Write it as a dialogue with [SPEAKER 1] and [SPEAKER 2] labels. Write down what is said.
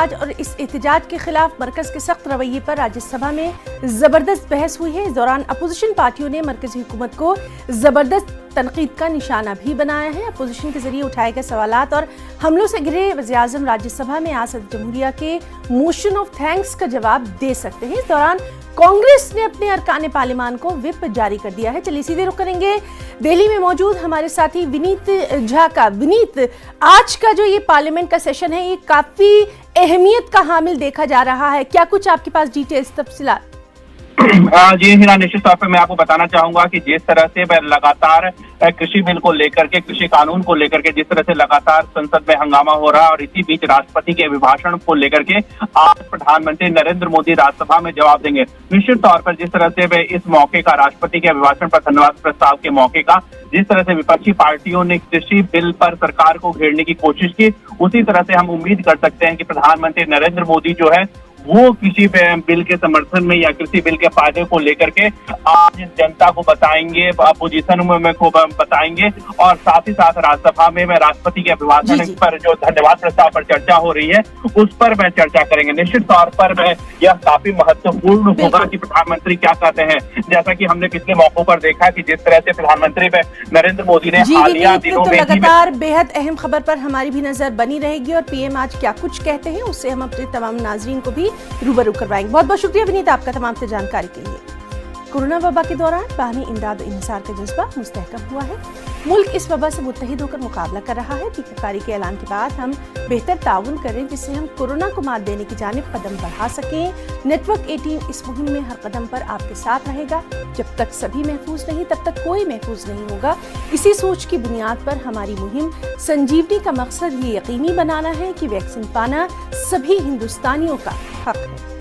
[SPEAKER 1] और इस एहतजाज के खिलाफ मरकज के सख्त रवैये पर राज्यसभा में जबरदस्त बहस हुई है। इस दौरान अपोजिशन पार्टियों ने मरकजी हुकूमत को जबरदस्त तनकीद का निशाना भी बनाया है। अपोजिशन के जरिए उठाए गए सवालात और हमलों से घिरे वज़ीर-ए-आज़म राज्यसभा में आज सदर जमहूरिया के मोशन ऑफ थैंक्स का जवाब दे सकते हैं। इस दौरान कांग्रेस ने अपने अरकान पार्लियामान को व्हिप जारी कर दिया है। चलिए सीधे रुख करेंगे दिल्ली में मौजूद हमारे साथी विनीत झा का। विनीत, आज का जो ये पार्लियामेंट का सेशन है, ये काफी अहमियत का हामिल देखा जा रहा है। क्या कुछ आपके पास डिटेल्स तफसीलात?
[SPEAKER 2] जी हिना, निश्चित तौर पर मैं आपको बताना चाहूंगा कि जिस तरह से लगातार कृषि बिल को लेकर के, कृषि कानून को लेकर के जिस तरह से लगातार संसद में हंगामा हो रहा है और इसी बीच राष्ट्रपति के अभिभाषण को लेकर के आज प्रधानमंत्री नरेंद्र मोदी राज्यसभा में जवाब देंगे। निश्चित तौर पर जिस तरह से इस मौके का, राष्ट्रपति के अभिभाषण पर धन्यवाद प्रस्ताव के मौके का, जिस तरह से विपक्षी पार्टियों ने कृषि बिल पर सरकार को घेरने की कोशिश की, उसी तरह से हम उम्मीद कर सकते हैं कि प्रधानमंत्री नरेंद्र मोदी जो है वो कृषि बिल के समर्थन में या कृषि बिल के फायदे को लेकर के आज जनता को बताएंगे, अपोजिशन में को बताएंगे और साथ ही साथ राज्यसभा में राष्ट्रपति के अभिभाषण पर जो धन्यवाद प्रस्ताव पर चर्चा हो रही है उस पर मैं चर्चा करेंगे। निश्चित तौर पर यह काफी महत्वपूर्ण होगा कि प्रधानमंत्री क्या कहते हैं। जैसा कि हमने पिछले मौकों पर देखा कि जिस तरह से प्रधानमंत्री नरेंद्र मोदी ने हालिया दिनों में
[SPEAKER 1] लगातार बेहद अहम खबर पर हमारी भी नजर बनी रहेगी और पीएम आज क्या कुछ कहते हैं उससे हम अपने तमाम नाजरीन को भी रूबरू करवाएंगे। बहुत बहुत शुक्रिया विनीत आपका तमाम से जानकारी के लिए। कोरोना वबा के दौरान बाहमी इमदाद और इंसार का जज्बा मुस्तहकम हुआ है। मुल्क इस वबा से मुत्तहिद होकर मुकाबला कर रहा है। टीकाकारी के ऐलान के बाद हम बेहतर ताउन करें जिससे हम कोरोना को मात देने की जानिब कदम बढ़ा सकें। नेटवर्क 18 इस मुहिम में हर कदम पर आपके साथ रहेगा। जब तक सभी महफूज नहीं तब तक कोई महफूज नहीं होगा। इसी सोच की बुनियाद पर हमारी मुहिम संजीवनी का मकसद ये यकीनी बनाना है कि वैक्सीन पाना सभी हिंदुस्तानियों का हक है।